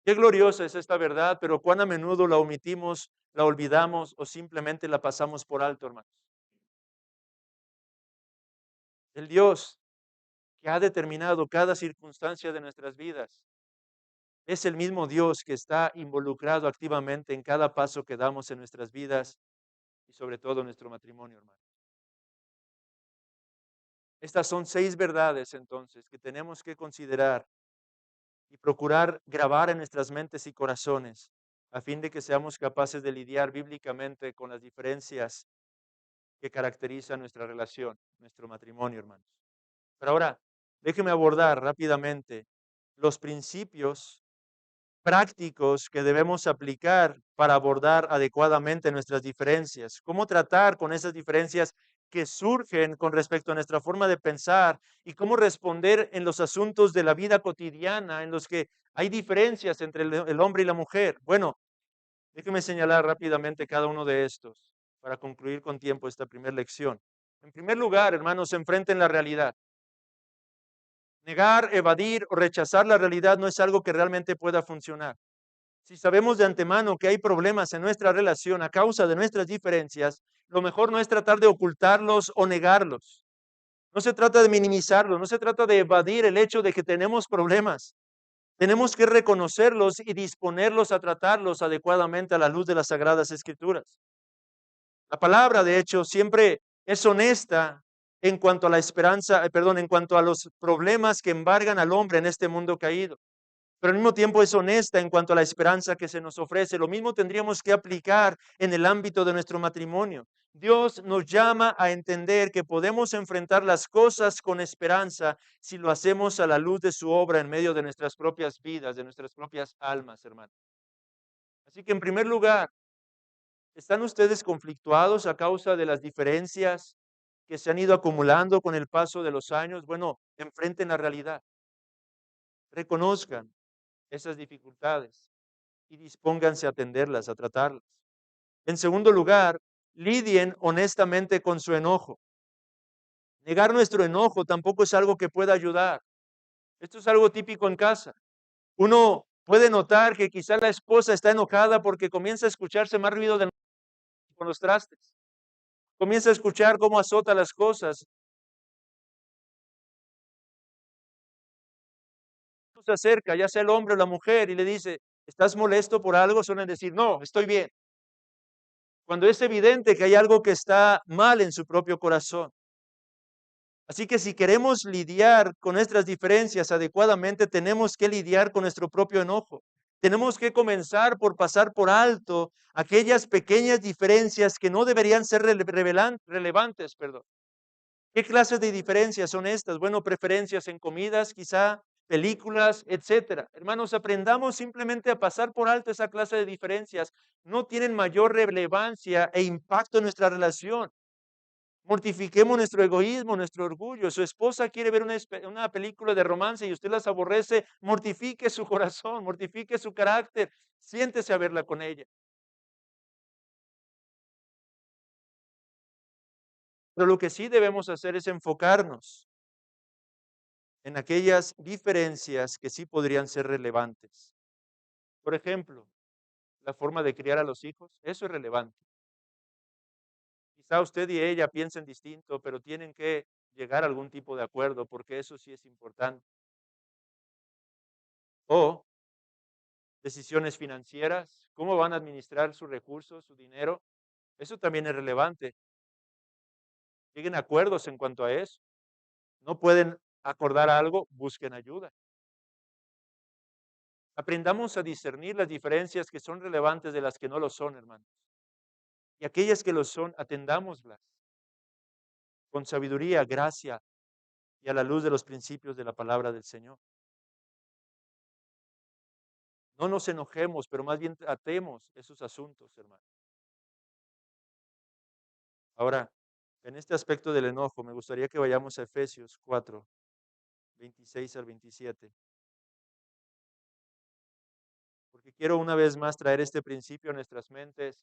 Qué gloriosa es esta verdad, pero cuán a menudo la omitimos, la olvidamos o simplemente la pasamos por alto, hermanos. El Dios que ha determinado cada circunstancia de nuestras vidas es el mismo Dios que está involucrado activamente en cada paso que damos en nuestras vidas y sobre todo en nuestro matrimonio, hermano. Estas son 6 verdades entonces que tenemos que considerar y procurar grabar en nuestras mentes y corazones a fin de que seamos capaces de lidiar bíblicamente con las diferencias que caracteriza nuestra relación, nuestro matrimonio, hermanos. Pero ahora, déjeme abordar rápidamente los principios prácticos que debemos aplicar para abordar adecuadamente nuestras diferencias. Cómo tratar con esas diferencias que surgen con respecto a nuestra forma de pensar y cómo responder en los asuntos de la vida cotidiana en los que hay diferencias entre el hombre y la mujer. Bueno, déjeme señalar rápidamente cada uno de estos para concluir con tiempo esta primera lección. En primer lugar, hermanos, enfrenten la realidad. Negar, evadir o rechazar la realidad no es algo que realmente pueda funcionar. Si sabemos de antemano que hay problemas en nuestra relación a causa de nuestras diferencias, lo mejor no es tratar de ocultarlos o negarlos. No se trata de minimizarlos, no se trata de evadir el hecho de que tenemos problemas. Tenemos que reconocerlos y disponerlos a tratarlos adecuadamente a la luz de las Sagradas Escrituras. La palabra, de hecho, siempre es honesta en cuanto a la esperanza, perdón, en cuanto a los problemas que embargan al hombre en este mundo caído. Pero al mismo tiempo es honesta en cuanto a la esperanza que se nos ofrece. Lo mismo tendríamos que aplicar en el ámbito de nuestro matrimonio. Dios nos llama a entender que podemos enfrentar las cosas con esperanza si lo hacemos a la luz de su obra en medio de nuestras propias vidas, de nuestras propias almas, hermano. Así que en primer lugar, ¿están ustedes conflictuados a causa de las diferencias que se han ido acumulando con el paso de los años? Bueno, enfrenten la realidad, reconozcan esas dificultades y dispónganse a atenderlas, a tratarlas. En segundo lugar, lidien honestamente con su enojo. Negar nuestro enojo tampoco es algo que pueda ayudar. Esto es algo típico en casa. Uno puede notar que quizá la esposa está enojada porque comienza a escucharse más ruido con los trastes. Comienza a escuchar cómo azota las cosas. Se acerca, ya sea el hombre o la mujer, y le dice, ¿estás molesto por algo? Suelen decir, no, estoy bien. Cuando es evidente que hay algo que está mal en su propio corazón. Así que si queremos lidiar con nuestras diferencias adecuadamente, tenemos que lidiar con nuestro propio enojo. Tenemos que comenzar por pasar por alto aquellas pequeñas diferencias que no deberían ser relevantes, perdón. ¿Qué clases de diferencias son estas? Bueno, preferencias en comidas, quizá películas, etcétera. Hermanos, aprendamos simplemente a pasar por alto esa clase de diferencias. No tienen mayor relevancia e impacto en nuestra relación. Mortifiquemos nuestro egoísmo, nuestro orgullo. Su esposa quiere ver una película de romance y usted las aborrece. Mortifique su corazón, mortifique su carácter. Siéntese a verla con ella. Pero lo que sí debemos hacer es enfocarnos en aquellas diferencias que sí podrían ser relevantes. Por ejemplo, la forma de criar a los hijos, eso es relevante. Quizá usted y ella piensen distinto, pero tienen que llegar a algún tipo de acuerdo, porque eso sí es importante. O decisiones financieras, cómo van a administrar sus recursos, su dinero, eso también es relevante. Lleguen a acuerdos en cuanto a eso. No pueden acordar algo, busquen ayuda. Aprendamos a discernir las diferencias que son relevantes de las que no lo son, hermanos. Y aquellas que lo son, atendámoslas con sabiduría, gracia y a la luz de los principios de la palabra del Señor. No nos enojemos, pero más bien tratemos esos asuntos, hermanos. Ahora, en este aspecto del enojo, me gustaría que vayamos a Efesios 4, 26 al 27, porque quiero una vez más traer este principio a nuestras mentes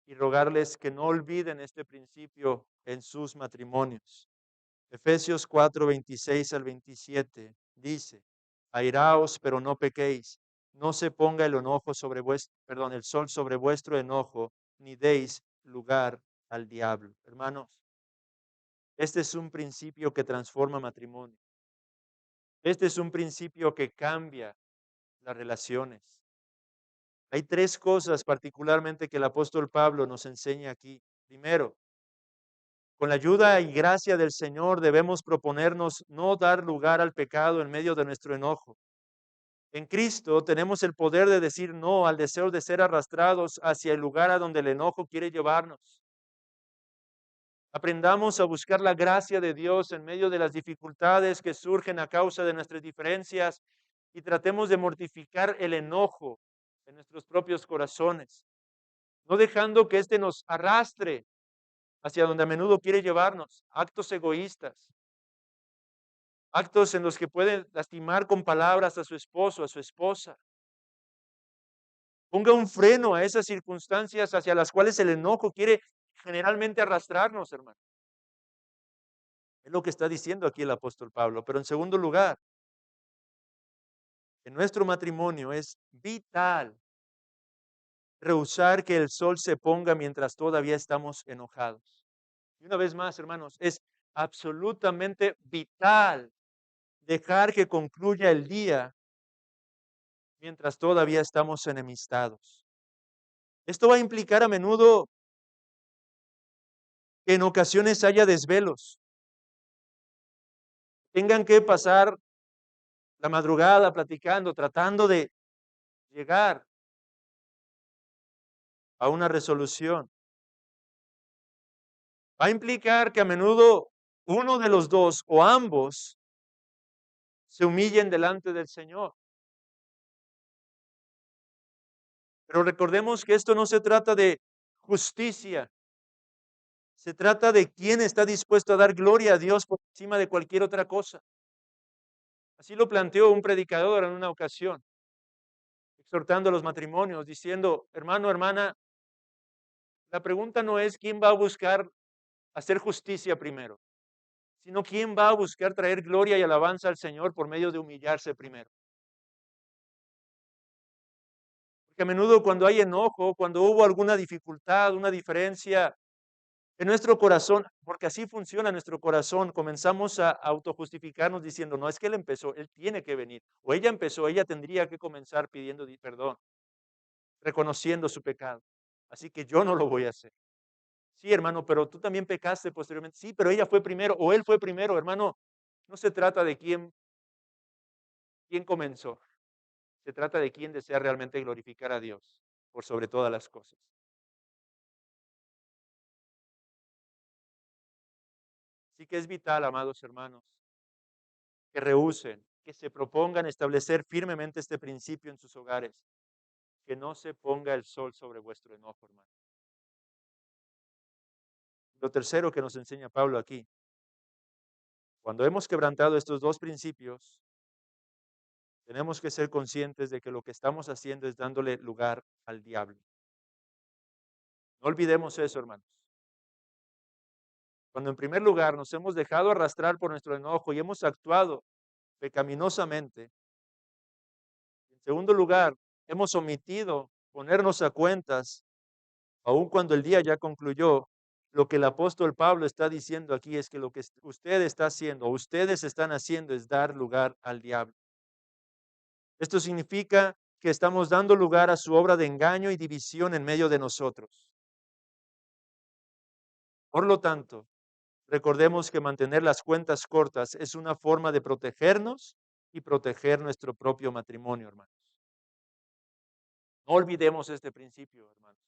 y rogarles que no olviden este principio en sus matrimonios. Efesios 4, 26 al 27 dice, airaos, pero no pequéis, no se ponga el enojo sobre el sol sobre vuestro enojo, ni deis lugar al diablo. Hermanos, este es un principio que transforma matrimonio. Este es un principio que cambia las relaciones. Hay tres cosas particularmente que el apóstol Pablo nos enseña aquí. Primero, con la ayuda y gracia del Señor debemos proponernos no dar lugar al pecado en medio de nuestro enojo. En Cristo tenemos el poder de decir no al deseo de ser arrastrados hacia el lugar a donde el enojo quiere llevarnos. Aprendamos a buscar la gracia de Dios en medio de las dificultades que surgen a causa de nuestras diferencias y tratemos de mortificar el enojo en nuestros propios corazones, no dejando que éste nos arrastre hacia donde a menudo quiere llevarnos, actos egoístas, actos en los que pueden lastimar con palabras a su esposo, a su esposa. Ponga un freno a esas circunstancias hacia las cuales el enojo quiere generalmente arrastrarnos, hermano. Es lo que está diciendo aquí el apóstol Pablo. Pero en segundo lugar, en nuestro matrimonio es vital rehusar que el sol se ponga mientras todavía estamos enojados. Y una vez más, hermanos, es absolutamente vital dejar que concluya el día mientras todavía estamos enemistados. Esto va a implicar a menudo que en ocasiones haya desvelos, tengan que pasar la madrugada platicando, tratando de llegar a una resolución. Va a implicar que a menudo uno de los dos o ambos se humillen delante del Señor. Pero recordemos que esto no se trata de justicia, se trata de quién está dispuesto a dar gloria a Dios por encima de cualquier otra cosa. Así lo planteó un predicador en una ocasión, exhortando a los matrimonios, diciendo, hermano, hermana, la pregunta no es quién va a buscar hacer justicia primero, sino quién va a buscar traer gloria y alabanza al Señor por medio de humillarse primero. Porque a menudo cuando hay enojo, cuando hubo alguna dificultad, una diferencia en nuestro corazón, porque así funciona nuestro corazón, comenzamos a autojustificarnos diciendo, no es que él empezó, él tiene que venir, o ella empezó, ella tendría que comenzar pidiendo perdón, reconociendo su pecado. Así que yo no lo voy a hacer. Sí, hermano, pero tú también pecaste posteriormente. Sí, pero ella fue primero o él fue primero, hermano. No se trata de quién comenzó. Se trata de quién desea realmente glorificar a Dios por sobre todas las cosas. Así que es vital, amados hermanos, que rehúsen, que se propongan establecer firmemente este principio en sus hogares, que no se ponga el sol sobre vuestro enojo, hermano. Lo tercero que nos enseña Pablo aquí, cuando hemos quebrantado estos dos principios, tenemos que ser conscientes de que lo que estamos haciendo es dándole lugar al diablo. No olvidemos eso, hermanos. Cuando en primer lugar nos hemos dejado arrastrar por nuestro enojo y hemos actuado pecaminosamente. En segundo lugar, hemos omitido ponernos a cuentas, aun cuando el día ya concluyó. Lo que el apóstol Pablo está diciendo aquí es que lo que usted está haciendo, o ustedes están haciendo, es dar lugar al diablo. Esto significa que estamos dando lugar a su obra de engaño y división en medio de nosotros. Por lo tanto, recordemos que mantener las cuentas cortas es una forma de protegernos y proteger nuestro propio matrimonio, hermanos. No olvidemos este principio, hermanos.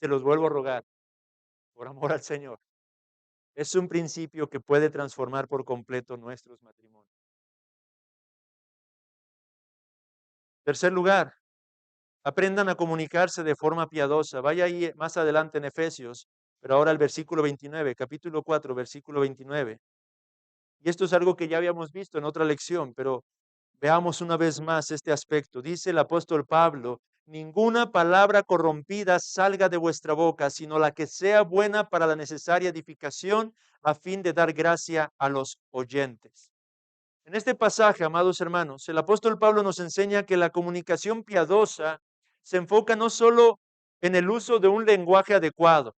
Se los vuelvo a rogar, por amor al Señor. Es un principio que puede transformar por completo nuestros matrimonios. Tercer lugar, aprendan a comunicarse de forma piadosa. Vaya ahí más adelante en Efesios, pero ahora el versículo 29, capítulo 4, versículo 29. Y esto es algo que ya habíamos visto en otra lección, pero veamos una vez más este aspecto. Dice el apóstol Pablo, ninguna palabra corrompida salga de vuestra boca, sino la que sea buena para la necesaria edificación, a fin de dar gracia a los oyentes. En este pasaje, amados hermanos, el apóstol Pablo nos enseña que la comunicación piadosa se enfoca no solo en el uso de un lenguaje adecuado,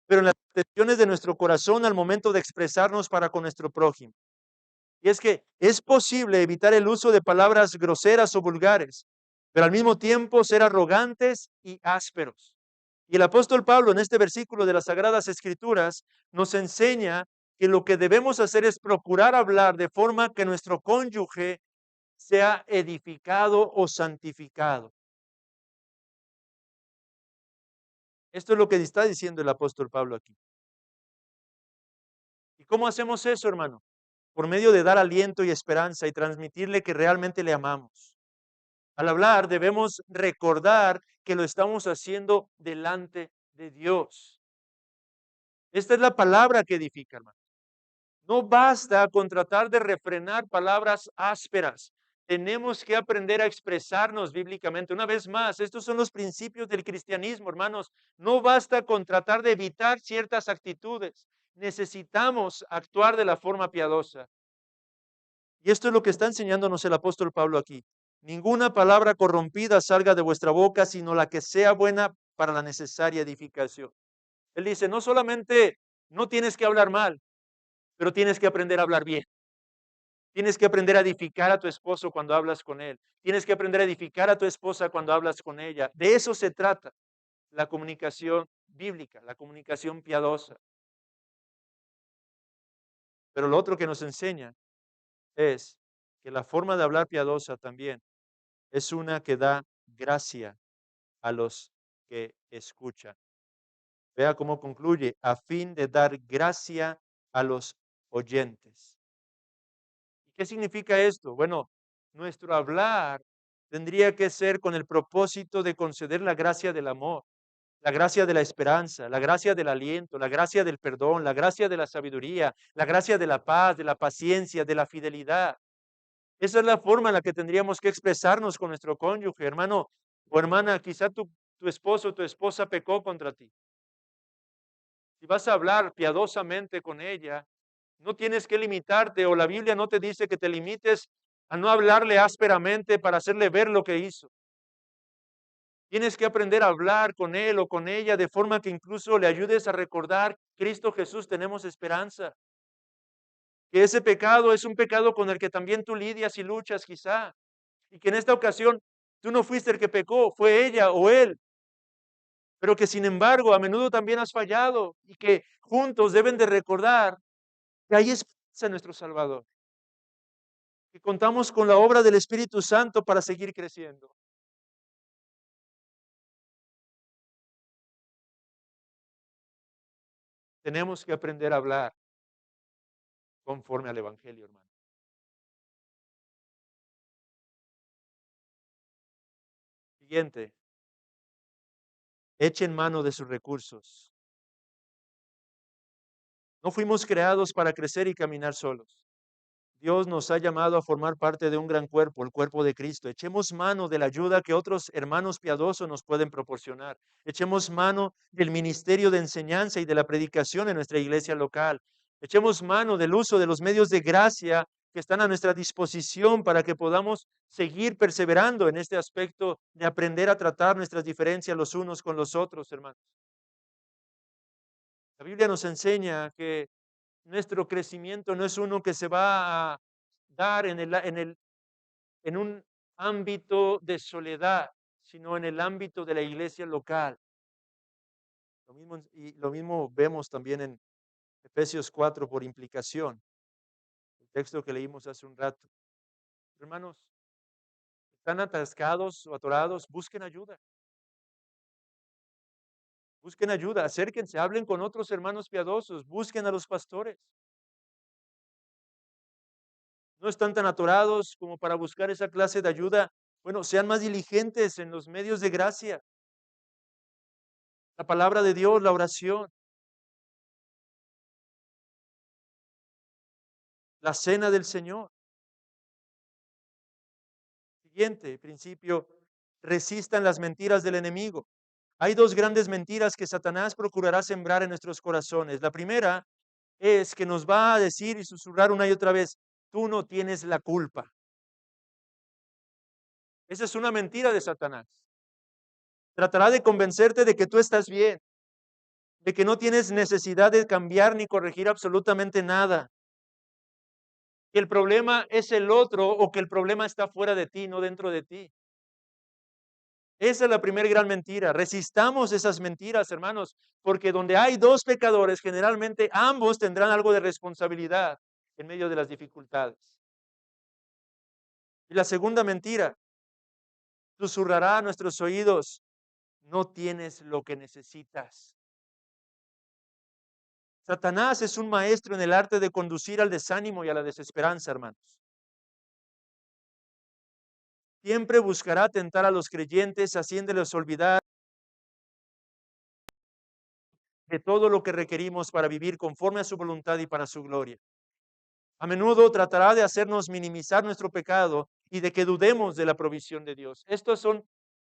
pero en las intenciones de nuestro corazón al momento de expresarnos para con nuestro prójimo. Y es que es posible evitar el uso de palabras groseras o vulgares, pero al mismo tiempo ser arrogantes y ásperos. Y el apóstol Pablo en este versículo de las Sagradas Escrituras nos enseña que lo que debemos hacer es procurar hablar de forma que nuestro cónyuge sea edificado o santificado. Esto es lo que está diciendo el apóstol Pablo aquí. ¿Y cómo hacemos eso, hermano? Por medio de dar aliento y esperanza y transmitirle que realmente le amamos. Al hablar debemos recordar que lo estamos haciendo delante de Dios. Esta es la palabra que edifica, hermano. No basta con tratar de refrenar palabras ásperas. Tenemos que aprender a expresarnos bíblicamente. Una vez más, estos son los principios del cristianismo, hermanos. No basta con tratar de evitar ciertas actitudes. Necesitamos actuar de la forma piadosa. Y esto es lo que está enseñándonos el apóstol Pablo aquí. Ninguna palabra corrompida salga de vuestra boca, sino la que sea buena para la necesaria edificación. Él dice, no solamente no tienes que hablar mal, pero tienes que aprender a hablar bien. Tienes que aprender a edificar a tu esposo cuando hablas con él. Tienes que aprender a edificar a tu esposa cuando hablas con ella. De eso se trata la comunicación bíblica, la comunicación piadosa. Pero lo otro que nos enseña es que la forma de hablar piadosa también es una que da gracia a los que escuchan. Vea cómo concluye, a fin de dar gracia a los oyentes. ¿Y qué significa esto? Bueno, nuestro hablar tendría que ser con el propósito de conceder la gracia del amor, la gracia de la esperanza, la gracia del aliento, la gracia del perdón, la gracia de la sabiduría, la gracia de la paz, de la paciencia, de la fidelidad. Esa es la forma en la que tendríamos que expresarnos con nuestro cónyuge, hermano o hermana. Quizá tu esposo o tu esposa pecó contra ti. Si vas a hablar piadosamente con ella, no tienes que limitarte, o la Biblia no te dice que te limites a no hablarle ásperamente para hacerle ver lo que hizo. Tienes que aprender a hablar con él o con ella de forma que incluso le ayudes a recordar, Cristo Jesús, tenemos esperanza. Que ese pecado es un pecado con el que también tú lidias y luchas quizá. Y que en esta ocasión tú no fuiste el que pecó, fue ella o él. Pero que sin embargo a menudo también has fallado y que juntos deben de recordar que hay esperanza en nuestro Salvador, que contamos con la obra del Espíritu Santo para seguir creciendo. Tenemos que aprender a hablar conforme al Evangelio, hermano. Siguiente, echen mano de sus recursos. No fuimos creados para crecer y caminar solos. Dios nos ha llamado a formar parte de un gran cuerpo, el cuerpo de Cristo. Echemos mano de la ayuda que otros hermanos piadosos nos pueden proporcionar. Echemos mano del ministerio de enseñanza y de la predicación en nuestra iglesia local. Echemos mano del uso de los medios de gracia que están a nuestra disposición para que podamos seguir perseverando en este aspecto de aprender a tratar nuestras diferencias los unos con los otros, hermanos. La Biblia nos enseña que nuestro crecimiento no es uno que se va a dar en un ámbito de soledad, sino en el ámbito de la iglesia local. Y lo mismo vemos también en Efesios 4 por implicación, el texto que leímos hace un rato. Hermanos, están atascados o atorados, busquen ayuda, acérquense, hablen con otros hermanos piadosos, busquen a los pastores. No están tan atorados como para buscar esa clase de ayuda. Bueno, sean más diligentes en los medios de gracia, la palabra de Dios, la oración, la cena del Señor. Siguiente principio, resistan las mentiras del enemigo. Hay dos grandes mentiras que Satanás procurará sembrar en nuestros corazones. La primera es que nos va a decir y susurrar una y otra vez, tú no tienes la culpa. Esa es una mentira de Satanás. Tratará de convencerte de que tú estás bien, de que no tienes necesidad de cambiar ni corregir absolutamente nada, que el problema es el otro o que el problema está fuera de ti, no dentro de ti. Esa es la primera gran mentira. Resistamos esas mentiras, hermanos, porque donde hay dos pecadores, generalmente ambos tendrán algo de responsabilidad en medio de las dificultades. Y la segunda mentira, susurrará a nuestros oídos, no tienes lo que necesitas. Satanás es un maestro en el arte de conducir al desánimo y a la desesperanza, hermanos. Siempre buscará tentar a los creyentes, haciéndoles olvidar de todo lo que requerimos para vivir conforme a su voluntad y para su gloria. A menudo tratará de hacernos minimizar nuestro pecado y de que dudemos de la provisión de Dios. Estas son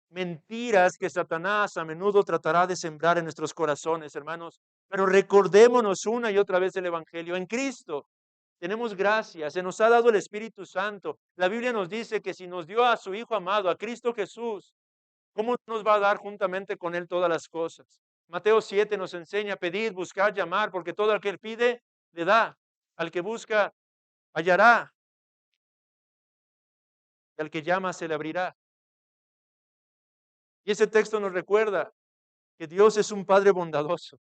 mentiras que Satanás a menudo tratará de sembrar en nuestros corazones, hermanos. Pero recordémonos una y otra vez el Evangelio. En Cristo tenemos gracia, se nos ha dado el Espíritu Santo. La Biblia nos dice que si nos dio a su Hijo amado, a Cristo Jesús, ¿cómo nos va a dar juntamente con Él todas las cosas? Mateo 7 nos enseña, pedir, buscar, llamar, porque todo el que pide, le da. Al que busca, hallará, y al que llama se le abrirá. Y ese texto nos recuerda que Dios es un Padre bondadoso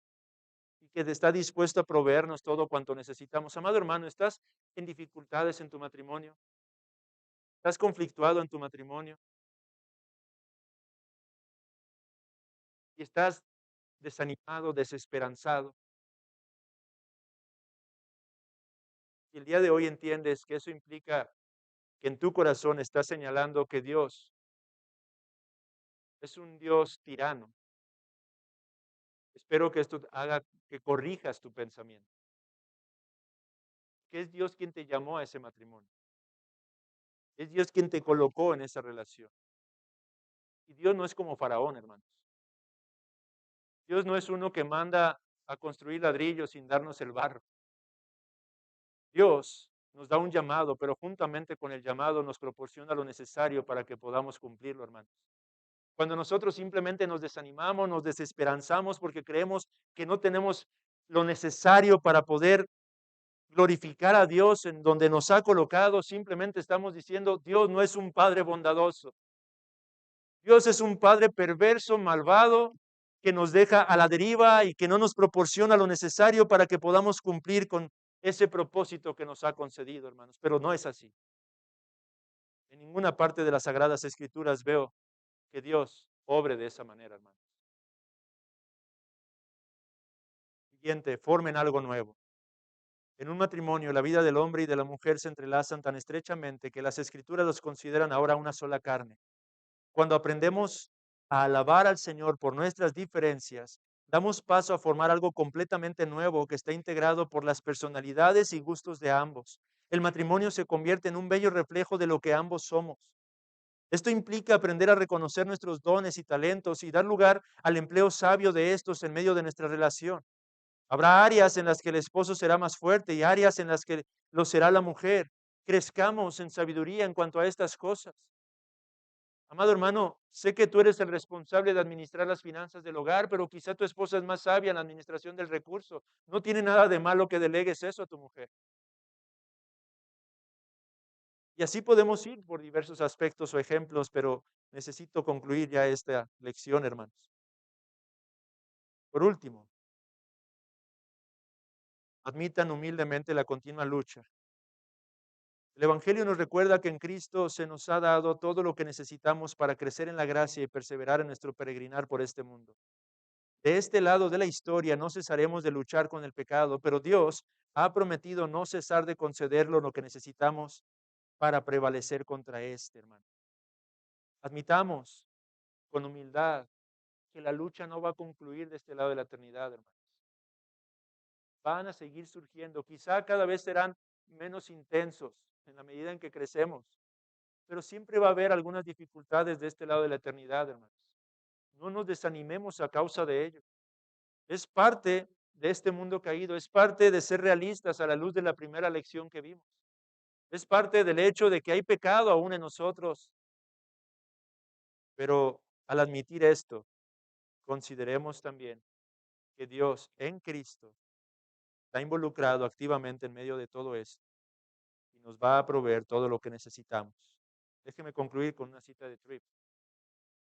y que está dispuesto a proveernos todo cuanto necesitamos. Amado hermano, ¿estás en dificultades en tu matrimonio? ¿Estás conflictuado en tu matrimonio? ¿Y estás desanimado, desesperanzado? Y el día de hoy entiendes que eso implica que en tu corazón estás señalando que Dios es un Dios tirano. Espero que esto haga que corrijas tu pensamiento. Que es Dios quien te llamó a ese matrimonio. Es Dios quien te colocó en esa relación. Y Dios no es como Faraón, hermanos. Dios no es uno que manda a construir ladrillos sin darnos el barro. Dios nos da un llamado, pero juntamente con el llamado nos proporciona lo necesario para que podamos cumplirlo, hermanos. Cuando nosotros simplemente nos desanimamos, nos desesperanzamos porque creemos que no tenemos lo necesario para poder glorificar a Dios en donde nos ha colocado, simplemente estamos diciendo, Dios no es un Padre bondadoso. Dios es un padre perverso, malvado, que nos deja a la deriva y que no nos proporciona lo necesario para que podamos cumplir con ese propósito que nos ha concedido, hermanos. Pero no es así. En ninguna parte de las Sagradas Escrituras veo que Dios obre de esa manera, hermanos. Siguiente, formen algo nuevo. En un matrimonio, la vida del hombre y de la mujer se entrelazan tan estrechamente que las Escrituras los consideran ahora una sola carne. Cuando aprendemos a alabar al Señor por nuestras diferencias, damos paso a formar algo completamente nuevo que está integrado por las personalidades y gustos de ambos. El matrimonio se convierte en un bello reflejo de lo que ambos somos. Esto implica aprender a reconocer nuestros dones y talentos y dar lugar al empleo sabio de estos en medio de nuestra relación. Habrá áreas en las que el esposo será más fuerte y áreas en las que lo será la mujer. Crezcamos en sabiduría en cuanto a estas cosas. Amado hermano, sé que tú eres el responsable de administrar las finanzas del hogar, pero quizá tu esposa es más sabia en la administración del recurso. No tiene nada de malo que delegues eso a tu mujer. Y así podemos ir por diversos aspectos o ejemplos, pero necesito concluir ya esta lección, hermanos. Por último, admitan humildemente la continua lucha. El Evangelio nos recuerda que en Cristo se nos ha dado todo lo que necesitamos para crecer en la gracia y perseverar en nuestro peregrinar por este mundo. De este lado de la historia no cesaremos de luchar con el pecado, pero Dios ha prometido no cesar de concederlo lo que necesitamos para prevalecer contra este, hermano. Admitamos con humildad que la lucha no va a concluir de este lado de la eternidad, hermanos. Van a seguir surgiendo, quizá cada vez serán menos intensos en la medida en que crecemos, pero siempre va a haber algunas dificultades de este lado de la eternidad, hermanos. No nos desanimemos a causa de ello. Es parte de este mundo caído, es parte de ser realistas a la luz de la primera lección que vimos. Es parte del hecho de que hay pecado aún en nosotros, pero al admitir esto, consideremos también que Dios en Cristo está involucrado activamente en medio de todo esto y nos va a proveer todo lo que necesitamos. Déjeme concluir con una cita de Tripp.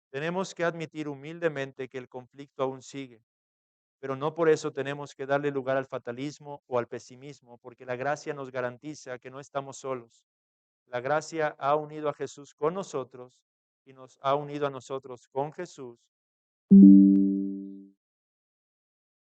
Tenemos que admitir humildemente que el conflicto aún sigue, pero no por eso tenemos que darle lugar al fatalismo o al pesimismo, porque la gracia nos garantiza que no estamos solos. La gracia ha unido a Jesús con nosotros y nos ha unido a nosotros con Jesús